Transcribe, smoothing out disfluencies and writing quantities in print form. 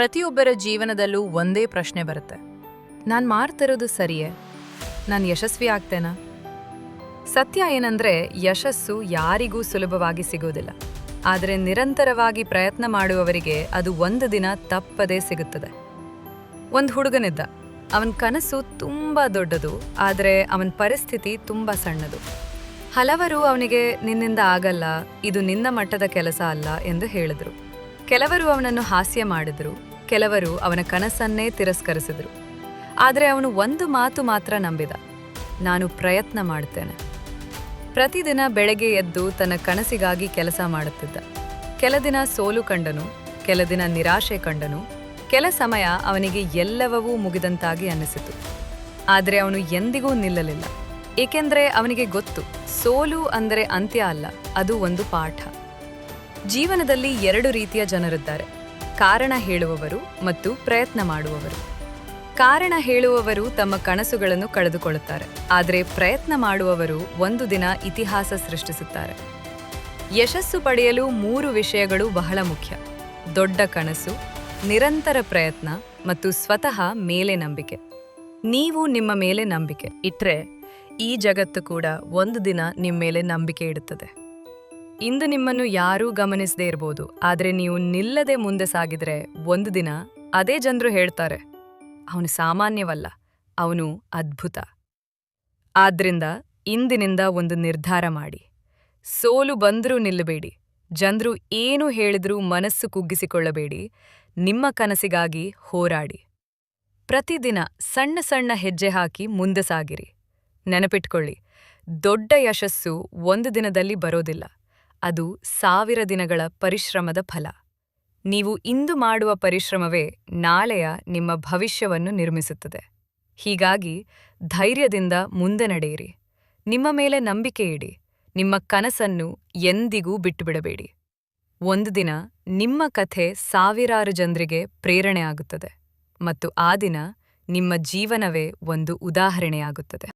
ಪ್ರತಿಯೊಬ್ಬರ ಜೀವನದಲ್ಲೂ ಒಂದೇ ಪ್ರಶ್ನೆ ಬರುತ್ತೆ. ನಾನು ಮಾಡ್ತಿರೋದು ಸರಿಯೇ? ನಾನು ಯಶಸ್ವಿ ಆಗ್ತೇನಾ? ಸತ್ಯ ಏನಂದ್ರೆ, ಯಶಸ್ಸು ಯಾರಿಗೂ ಸುಲಭವಾಗಿ ಸಿಗೋದಿಲ್ಲ. ಆದರೆ ನಿರಂತರವಾಗಿ ಪ್ರಯತ್ನ ಮಾಡುವವರಿಗೆ ಅದು ಒಂದು ದಿನ ತಪ್ಪದೇ ಸಿಗುತ್ತದೆ. ಒಂದು ಹುಡುಗನಿದ್ದ. ಅವನ ಕನಸು ತುಂಬಾ ದೊಡ್ಡದು, ಆದರೆ ಅವನ ಪರಿಸ್ಥಿತಿ ತುಂಬಾ ಸಣ್ಣದು. ಹಲವರು ಅವನಿಗೆ ನಿನ್ನಿಂದ ಆಗಲ್ಲ, ಇದು ನಿನ್ನ ಮಟ್ಟದ ಕೆಲಸ ಅಲ್ಲ ಎಂದು ಹೇಳಿದ್ರು. ಕೆಲವರು ಅವನನ್ನು ಹಾಸ್ಯ ಮಾಡಿದ್ರು, ಕೆಲವರು ಅವನ ಕನಸನ್ನೇ ತಿರಸ್ಕರಿಸಿದ್ರು. ಆದರೆ ಅವನು ಒಂದು ಮಾತು ಮಾತ್ರ ನಂಬಿದ: ನಾನು ಪ್ರಯತ್ನ ಮಾಡ್ತೇನೆ. ಪ್ರತಿದಿನ ಬೆಳಗ್ಗೆ ಎದ್ದು ತನ್ನ ಕನಸಿಗಾಗಿ ಕೆಲಸ ಮಾಡುತ್ತಿದ್ದ. ಕೆಲ ದಿನ ಸೋಲು ಕಂಡನು, ಕೆಲ ದಿನ ನಿರಾಶೆ ಕಂಡನು, ಕೆಲ ಸಮಯ ಅವನಿಗೆ ಎಲ್ಲವೂ ಮುಗಿದಂತಾಗಿ ಅನ್ನಿಸಿತು. ಆದರೆ ಅವನು ಎಂದಿಗೂ ನಿಲ್ಲಲಿಲ್ಲ, ಏಕೆಂದರೆ ಅವನಿಗೆ ಗೊತ್ತು, ಸೋಲು ಅಂದರೆ ಅಂತ್ಯ ಅಲ್ಲ, ಅದು ಒಂದು ಪಾಠ. ಜೀವನದಲ್ಲಿ ಎರಡು ರೀತಿಯ ಜನರಿದ್ದಾರೆ: ಕಾರಣ ಹೇಳುವವರು ಮತ್ತು ಪ್ರಯತ್ನ ಮಾಡುವವರು. ಕಾರಣ ಹೇಳುವವರು ತಮ್ಮ ಕನಸುಗಳನ್ನು ಕಳೆದುಕೊಳ್ಳುತ್ತಾರೆ, ಆದರೆ ಪ್ರಯತ್ನ ಮಾಡುವವರು ಒಂದು ದಿನ ಇತಿಹಾಸ ಸೃಷ್ಟಿಸುತ್ತಾರೆ. ಯಶಸ್ಸು ಪಡೆಯಲು 3 ವಿಷಯಗಳು ಬಹಳ ಮುಖ್ಯ: ದೊಡ್ಡ ಕನಸು, ನಿರಂತರ ಪ್ರಯತ್ನ ಮತ್ತು ಸ್ವತಃ ಮೇಲೆ ನಂಬಿಕೆ. ನೀವು ನಿಮ್ಮ ಮೇಲೆ ನಂಬಿಕೆ ಇಟ್ರೆ, ಈ ಜಗತ್ತು ಕೂಡ ಒಂದು ದಿನ ನಿಮ್ಮ ಮೇಲೆ ನಂಬಿಕೆ ಇಡುತ್ತದೆ. ಇಂದು ನಿಮ್ಮನ್ನು ಯಾರೂ ಗಮನಿಸದೇ ಇರಬಹುದು, ಆದರೆ ನೀವು ನಿಲ್ಲದೆ ಮುಂದೆ ಸಾಗಿದ್ರೆ ಒಂದು ದಿನ ಅದೇ ಜನರು ಹೇಳ್ತಾರೆ, ಅವನು ಸಾಮಾನ್ಯವಲ್ಲ, ಅವನು ಅದ್ಭುತ. ಆದ್ರಿಂದ ಇಂದಿನಿಂದ ಒಂದು ನಿರ್ಧಾರ ಮಾಡಿ: ಸೋಲು ಬಂದರೂ ನಿಲ್ಲಬೇಡಿ, ಜನರು ಏನು ಹೇಳಿದ್ರೂ ಮನಸ್ಸು ಕುಗ್ಗಿಸಿಕೊಳ್ಳಬೇಡಿ, ನಿಮ್ಮ ಕನಸಿಗಾಗಿ ಹೋರಾಡಿ. ಪ್ರತಿದಿನ ಸಣ್ಣ ಸಣ್ಣ ಹೆಜ್ಜೆ ಹಾಕಿ ಮುಂದೆ ಸಾಗಿರಿ. ನೆನಪಿಟ್ಕೊಳ್ಳಿ, ದೊಡ್ಡ ಯಶಸ್ಸು ಒಂದು ದಿನದಲ್ಲಿ ಬರೋದಿಲ್ಲ, ಅದು 1000 ದಿನಗಳ ಪರಿಶ್ರಮದ ಫಲ. ನೀವು ಇಂದು ಮಾಡುವ ಪರಿಶ್ರಮವೇ ನಾಳೆಯ ನಿಮ್ಮ ಭವಿಷ್ಯವನ್ನು ನಿರ್ಮಿಸುತ್ತದೆ. ಹೀಗಾಗಿ ಧೈರ್ಯದಿಂದ ಮುಂದೆ ನಡೆಯಿರಿ, ನಿಮ್ಮ ಮೇಲೆ ನಂಬಿಕೆ ಇಡಿ, ನಿಮ್ಮ ಕನಸನ್ನು ಎಂದಿಗೂ ಬಿಟ್ಟುಬಿಡಬೇಡಿ. ಒಂದು ದಿನ ನಿಮ್ಮ ಕಥೆ ಸಾವಿರಾರು ಜನರಿಗೆ ಪ್ರೇರಣೆ ಆಗುತ್ತದೆ, ಮತ್ತು ಆ ದಿನ ನಿಮ್ಮ ಜೀವನವೇ ಒಂದು ಉದಾಹರಣೆಯಾಗುತ್ತದೆ.